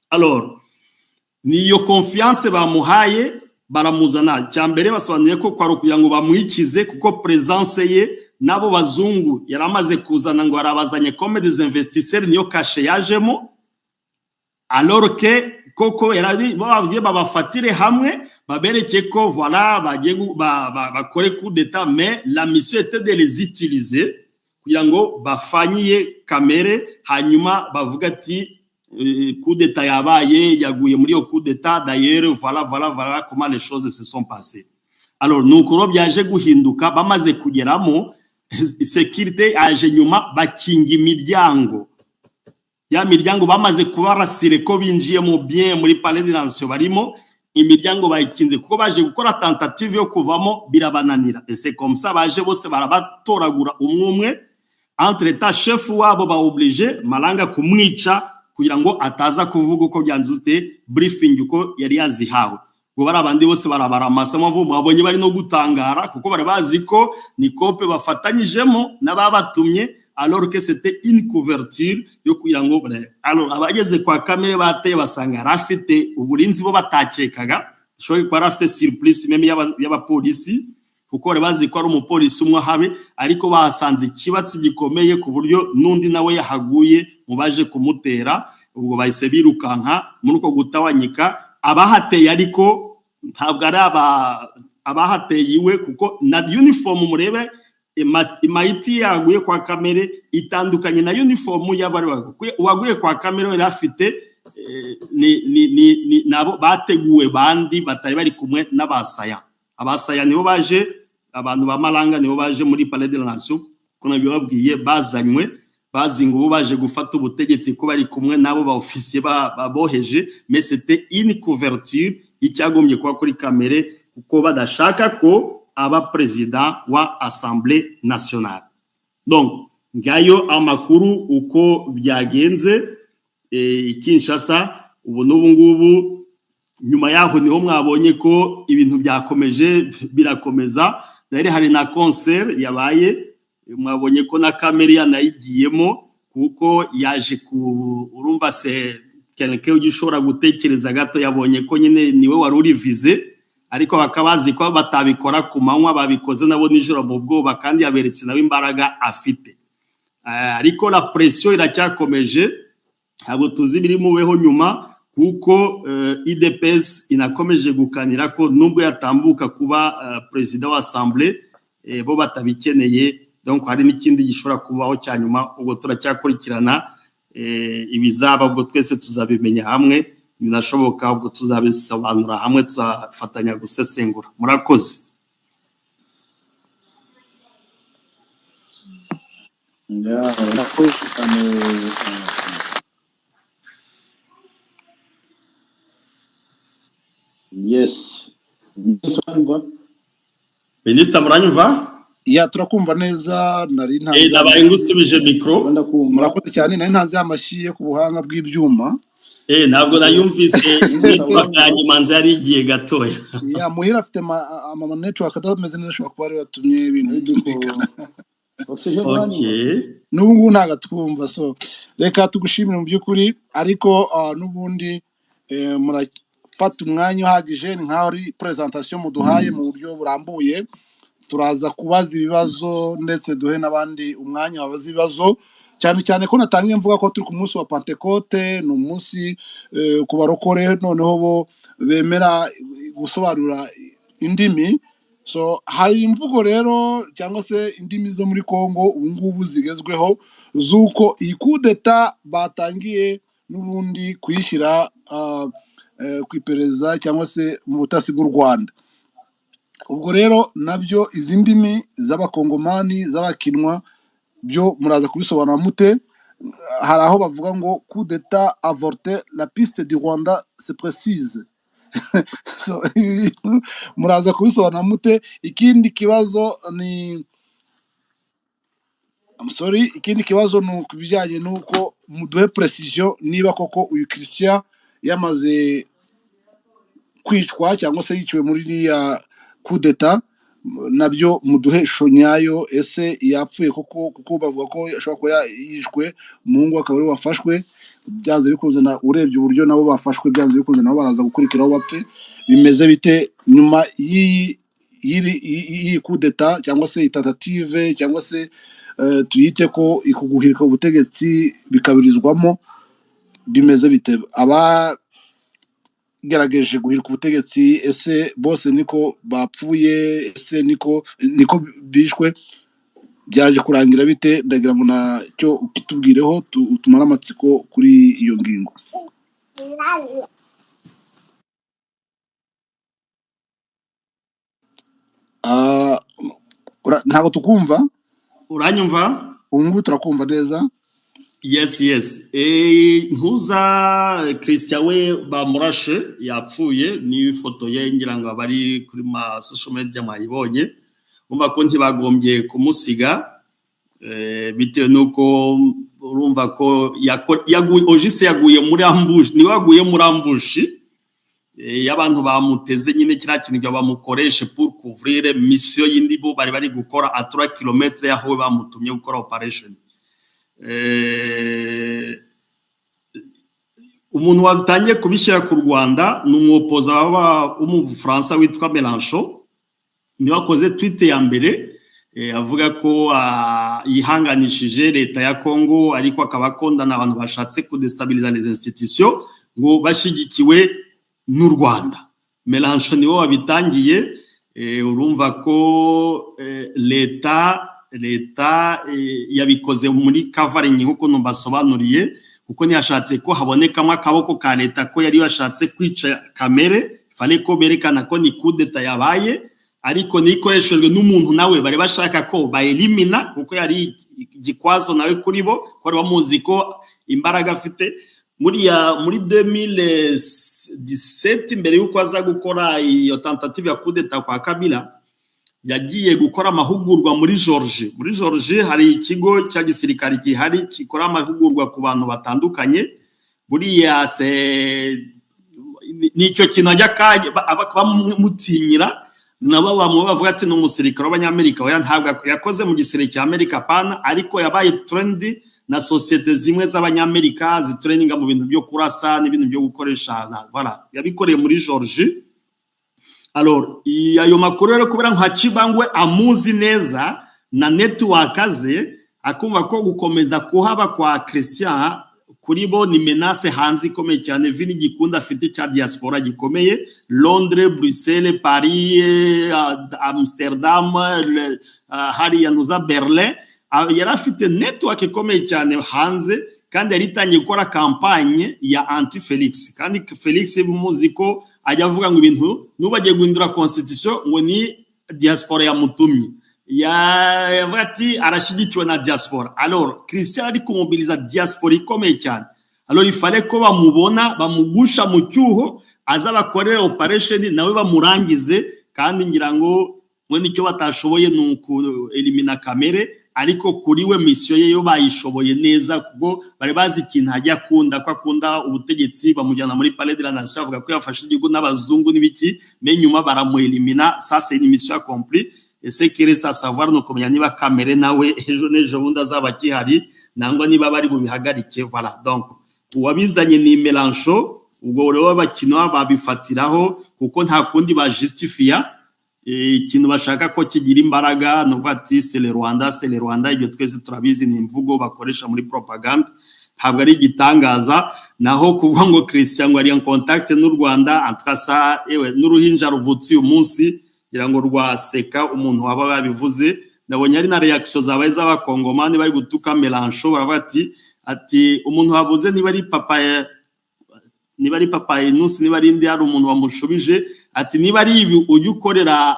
Alors niyo confiance bamuhaye, baramuzana. Cyambere basobanuye ko kwaro kugira ngo bamwikize kuko presence ye nabo bazungu yaramaze kuzana ngo arabazanye comme des investisseurs, niyo cache yajemo. Alors que koko yarari bavuye babafatire hamwe babereke ko voilà bagiye bakore coup d'état, mais la mission était de les utiliser kugira ngo bafanyiye kamere, hanyuma bavuga ati coup d'état yabaye yaguye muri yo coup d'état. D'ailleurs voilà comment les choses se sont passées. Alors nuko byaje guhinduka, bamaze kugeramo sécurité aje nyuma bakinga imiryango, ya miryango bamaze kubarasire ko binjiye mu bien muri Palais de la Nation barimo, imiryango bayikinze kuko baje gukora tentative yo kuvamo birabananira. Et c'est comme ça baje bose barabatoragura umwe. Entre temps chef wabo ba obligé Malanga kumwica kugira ngo ataza kuvuga uko byanzute briefing uko yari yazihawe. Ngo barabandi bose barabaramasa mvu mwabonye bari no gutangara kuko bari bazi ko ni kope bafatanyijemo n'ababatumye, alors que c'était une couverture yo kugira ngo alors abageze kwa kamere bateye basanga rafite uburinzi bo batakekaga, shoye kwa rafite surprise meme y'abapolisi kuko bari bazi ko ari umupolisi umwe habe, ariko basanze ikibatsi gikomeye ku buryo nundi nawe yahaguye mubaje kumutera. Ubwo bahise birukanka muri uko gutawanyika. Abahateye ariko ntabwo ari abahateyiwe kuko na uniform murebe imayiti yaguye kwa kamere itandukanye na uniform y'abari waguye kwa kamere yari afite ni nabo bateguwe bandi batari bari kumwe n'abasaya. Abasaya nibo baje, abantu ba Malanga nibo baje muri Palais de la Nation ko nabibabwiye, bazanywe bazinga ubu baje gufata ubutegetsi ko bari kumwe nabo ba officier baboheje, mais c'était une couverture icyagombye kwa kuri kamere kuko badashaka ko aba president wa Assemblée nationale. Donc ngayo amakuru uko byagenze Kinshasa. Ubu n'ubu ngubu nyuma yaho niho mwabonye ko ibintu byakomeje birakomeza. Dari hari na concert yabaye, mwabonye ko na kamera yanayigiyemo kuko yaje ku urumva se keleke ugishobora gutekereza gato yabonye ko nyine niwe wari uri vize, ariko bakabazi ko batabikora ku manywa, babikoze nabo nijoro mu bwoba, kandi yaberetse nawe imbaraga afite. Ariko la pression iracyakomeje, ntabwo tuzi biri mubeho nyuma kuko IDPS inakomeje gukanira ko nubwo yatambuka kuba president wa Assemblée bo batabikeneye. Donc hari n'ikindi gishobora kubaho cyanyuma, ubwo turacyakurikirana ibizaba, ubwo twese tuzabimenya hamwe, binashoboka ubwo tuzabisobanura hamwe, tuzafatanya gusesengura. Murakoze. Yes. Minister muranyumva? Ya turakumva neza. Nari nabaye ngusubije micro. Murakoze cyane, nari ntanze amashiye ku buhanga bw'ibyuma. ntabwo nayumvise network manzi yari igiye gatoya. Ya muhira afite ama network atameze neza ashobora kuba ari watumye ibintu bitumvikana. N'ubu ntago twumva, so reka tugushimire mu by'ukuri, ariko n'ubundi murafata umwanya uhagije nkaho ari presentation muduhaye mu buryo burambuye. Turaza kubaza ibibazo ndetse duhe n'abandi umwanya babaza ibibazo, cyane cyane ko natangiye mvuga ko turi ku munsi wa Pentecote, ni umunsi ku barokore noneho bo bemera gusobanura indimi. So hari imvugo rero cyangwa se indimi zo muri Kongo ubu ngubu zigezweho zuko iyi coup d'etat batangiye n'ubundi kuyishyira kwipereza cyangwa se mu butasi bw'u Rwanda. Ubwo rero nabyo izi ndimi z'abakongomani z'abakinwa byo muraza kubisobanura mute? Hari aho bavuga ngo coup d'etat avorté, la piste du Rwanda se précise. So, muraza kubisobanura mute? Ikindi kibazo ni ikindi kibazo ni kubijyanye nuko muduhe precision niba koko uyu Christian yamaze kwicwa cyangwa se yiciwe muri ya coup d'etat, nabyo muduhe shonyayo, ese yapfuye koko kuko bavuga ko ashobora kuba yishwe, umuhungu akaba ari wafashwe, byanze bikunze na urebye uburyo nabo bafashwe byanze bikunze nabo baraza gukurikiraho bapfe. Bimeze bite nyuma iyi coup d'etat cyangwa se tentative cyangwa se tuyite ko ikuguhirika ubutegetsi bikabirizwamo? Bimeze bite gerageje guhirika ubutegetsi? Ese bose niko bapfuye? Ese niko bishwe? Byaje kurangira bite? Ndagira ngo nacyo ukitubwireho tumara amatsiko kuri iyo ngingo. Ntabwo tukumva. Uranyumva? Ubu turakumva neza. Yes. Ntuza Christian we bamurashe yapfuye, ni ifoto ye ngira ngo abari kuri ma social media mwayibonye. Umva ko ntibagombye kumusiga bitewe nuko urumva ko yaguye muri ambush, ni waguye muri ambush y'abantu bamuteze nyine kira kintu bamukoreshe pour couvrir mission yindi bo bari gukora a 3 km yaho bamutumye gukora operation. Umuntu watangiye kubishyira ku Rwanda ni umupoza w'umufaransa witwa Mélenchon, ni wakoze tweet ya mbere avuga ko yihanganishije leta ya Congo, ariko akaba kondana abantu bashatse kudestabiliza les institutions ngo bashigikiwe n'u Rwanda. Mélenchon niwe wabitangiye. Urumva ko leta yabikoze muri covering nkuko numbasobanuriye, kuko ntiyashatse ko habonekamo akaboko ka leta ko yari yashatse kwica kamere. Fale ko berekana ko ni coup d'etat yabaye, ariko nikoreshejwe n'umuntu nawe bari bashaka ko baelimina, kuko yari gikwazo nawe kuri bo, ko bamuzi ko imbaraga afite. Muri 2017 mbere yuko aza gukora iyo tentative ya coup d'etat kwa Kabila, yagiye gukora amahugurwa muri Georgie. Muri Georgie hari ikigo cya gisirikari gihari gikora amahugurwa ku bantu batandukanye. Buriya nicyo kintu ajya bamutinyira, nabo bamwe bavuga ati n'umusirikare w'abanyamerika. Oya, ntabwo yakoze mu gisirikare cya Amerika pana, ariko yabaye trendy na societe zimwe z'abanyamerika zitraininga mu bintu byo kurasa n'ibintu byo gukoresha. Voilà, yabikoreye muri Georgie. Alors ayo makuru rero kubera nka Chibangwe amuzi neza na network aze, akumva ko gukomeza kuhaba kwa Christian kuri bo ni menace hanze ikomeye cyane. Vini gikunda afite cya diaspora gikomeye, Londres, Bruxelles, Paris, Amsterdam, hariya nuza Berlin. Yari afite network ikomeye cyane hanze, kandi yaritangiye gukora campagne ya anti Felix. Kandi Felix bumuzi ko ajya avuga ngo ibintu nubagiye guhindura constitution ngo ni diaspora ya mutumyi, ati arashyigikiwe na diaspora. Alors Christian ari kumobiliza diaspora ikomeye cyane. Alors il fallait ko bamubona, bamugusha mu cyuho, aza bakorera operation nawe bamurangize. Kandi ngira ngo nicyo batashoboye nuko elimina kamere, ariko kuri we mission ye yo bayishoboye neza kuko bari bazi ikintu ajya akunda ko akunda ubutegetsi bamujyana muri Palais de la Nation avuga ko yafashe igihugu n'abazungu n'ibiki mais nyuma baramuelimina. Ça c'est une mission accomplie et ce qui reste à savoir no kumenya niba kamere nawe ejo nejo bundi azaba kihari nangwa niba bari bubihagarike. Voilà, donc uwabizanye ni Mélenchon, ubwo rero abakino babifatiraho kuko nta kundi ba justifia ikintu bashaka ko kigira imbaraga. No bati c'est le Rwanda, c'est le Rwanda, ibyo twese turabizi ni imvugo bakoresha muri propaganda, ntabwo ari igitangaza. Naho kuvuga ngo Christian ngo ari en contact n'u Rwanda antrasa ewe n'uruhinja ruvutse uyu munsi ngira ngo rwaseka umuntu waba babivuze. Nabonye ari na reaction zabaye z'abakongomani bari gutuka Mélenchon baravuga ati umuntu wavuze niba ari papa Inus niba ari ndi hari umuntu wamushubije ati niba ari ibi ujye ukorera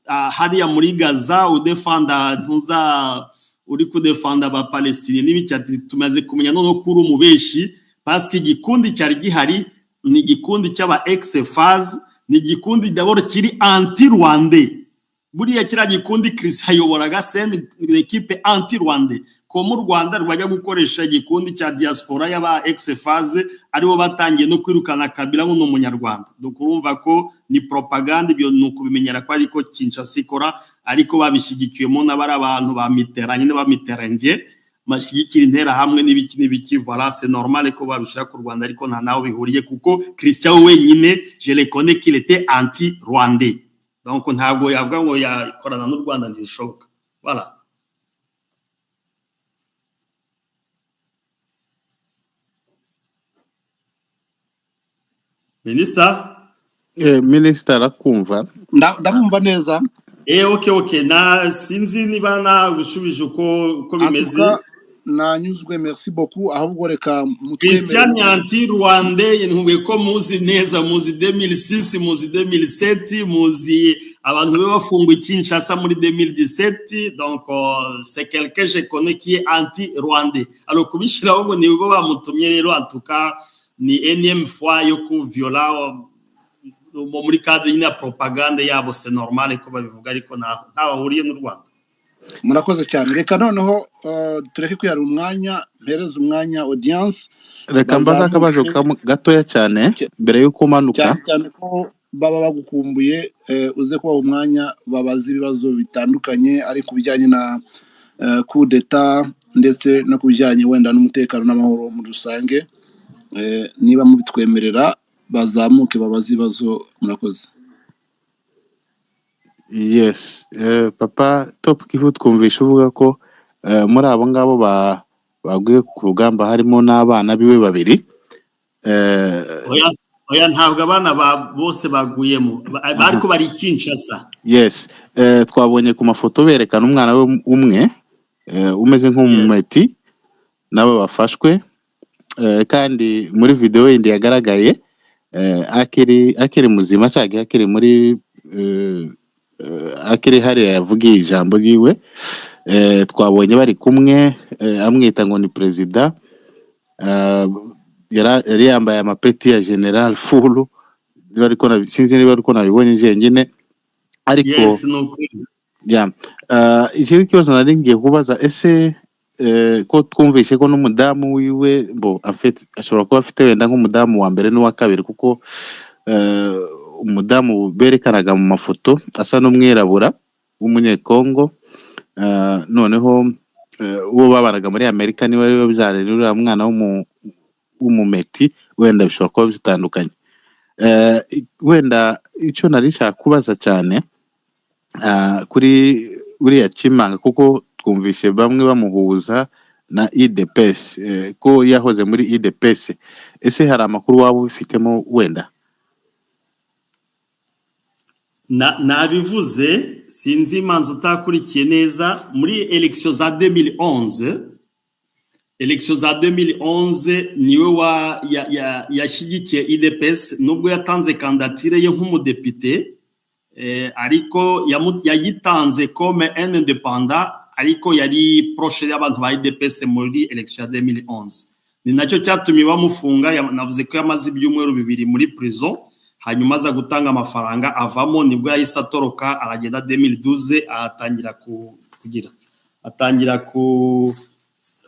hariya muri Gaza udefanda ntuza uri kudefanda aba Palestine n'ibiki. Ati tumaze kumenya none ko uri umubeshi parce que igikundi cyari gihari ni igikundi cy'aba ex-phase, ni igikundi d'abord kiri anti-rwandais. Buriya kira gikundi Chris ayoboraga sen l'équipe anti-rwandais ko mu Rwanda rwajya gukoresha igikundi cya diaspora y'aba ex-phase aribo batangiye no kwirukana Kabila ngo n'umunyarwanda. Dukurumva ko ni propaganda, ibyo nuko bimenyera ko ariko Kinshasa ikora, ariko babishigikiyemo n'abari abantu ba Mitterrand nyine ba Mitterrandie bashigikira intera hamwe n'ibiki. Voilà, c'est normal ko babishaka ku Rwanda ariko nta naho bihuriye kuko Christian wenyine je le connais qu'il était anti-rwandais, donc ntabwo yavuga ngo yakorana n'u Rwanda ntibishoboka. Voilà. Minister arakumva? Ndabumva neza. Okay, na sinzi niba na gushubije uko bimeze. Nanyuzwe, merci beaucoup. Ahubwo reka Christian anti-rwandais ntuwe ko muzi neza, muzi 2006, muzi 2007, muzi abantu be bafunguye Kinshasa muri 2017, donc c'est quelqu'un je connais qui est anti-rwandais. Alors kubishiraho ngo nibo bamutumye rero atuka ni énième fois yo ku viola muri cadre y'ina propaganda yabo. C'est normal ko babivuga ariko nta bahuriye n'u Rwanda. Murakoze cyane. Reka noneho tureke kwiyara umwanya, mpereza umwanya audience. Reka mbaza akabazo gatoya cyane mbere yuko manuka cyane ko baba bagukumbuye, uze kuba umwanya babaza ibibazo bitandukanye ari kubijyanye na coup d'etat ndetse no kubijyanye wenda n'umutekano n'amahoro mu rusange. Niba mubitwemerera bazamuke babaza ibibazo. Murakoze. Yes, papa Top Kivu twumvisha uvuga ko muri abo ngabo baguye ku rugamba harimo n'abana biwe babiri. Oya ntabwo abana bose baguyemo, ariko bari Kinshasa. Yes, twabonye ku mafoto berekana umwana we umwe umeze nk'umumeti nabo bafashwe, kandi muri video yindi yagaragaye akiri muzima cyangwa akiri muri akiri hariya yavugiye ijambo ryiwe. Twabonye bari kumwe, amwita ngo ni president, yari yambaye amapeti ya general full, sinzi niba ariko nabibonye njyenyine ariko yes, nukuri. Icyo kibazo nari ngiye kubaza, ese ko twumvishe ko n'umudamu wiwe ashobora kuba afite wenda nk'umudamu wa mbere n'uwa kabiri, kuko umudamu berekanaga mu mafoto asa n'umwirabura w'umunyekongo, noneho uwo babanaga muri Amerika niwe rero byarera uriya mwana w'umumeti, wenda bishobora kuba bitandukanye. Wenda icyo nari nshaka kubaza cyane kuri uriya Kimanga, kuko twumvishe bamwe bamuhuza na IDPS, ko yahoze muri IDPS. Ese hari amakuru waba ubifitemo wenda? Nabivuze, sinzi imanza utakurikiye neza. Muri election za 2011 niwe yashyigikiye IDPS, nubwo yatanze kandidatire ye nk'umudepite, ariko yayitanze comme un indépendant, ariko yari proche y'abantu ba IDPS muri election ya 2011. Ni nacyo cyatumye bamufunga. Navuze ko yamaze ibyumweru 2 muri prison, hanyuma aza gutanga amafaranga avamo, nibwo yahise atoroka aragenda 2012 atangira kugira. atangira ku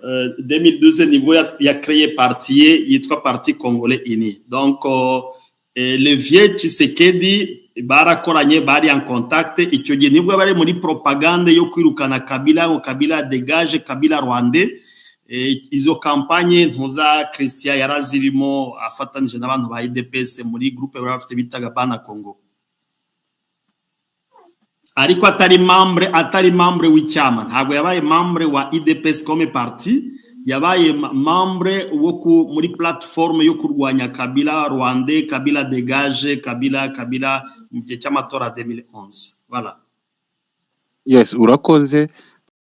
2012 nibwo ya créé parti yitwa Parti Congolais Uni. Donc le vieux Tshisekedi barakoranye, bari en contact, icyo gihe nibwo bari muri propagande yo kwirukana Kabila, ngo Kabila dégage, Kabila rwandais. Izo kampanye ntuza Christian yarazirimo afatanije n'abantu ba IDPS muri groupe bari bafite bitaga Bana Congo, ariko atari membre w'icyama. Ntabwo yabaye membre wa IDPS comme parti, yabaye membre wo muri plateforme yo kurwanya Kabila rwandais, Kabila dégage, Kabila mu gihe cy'amatora 2011. Voilà. Yes, urakoze.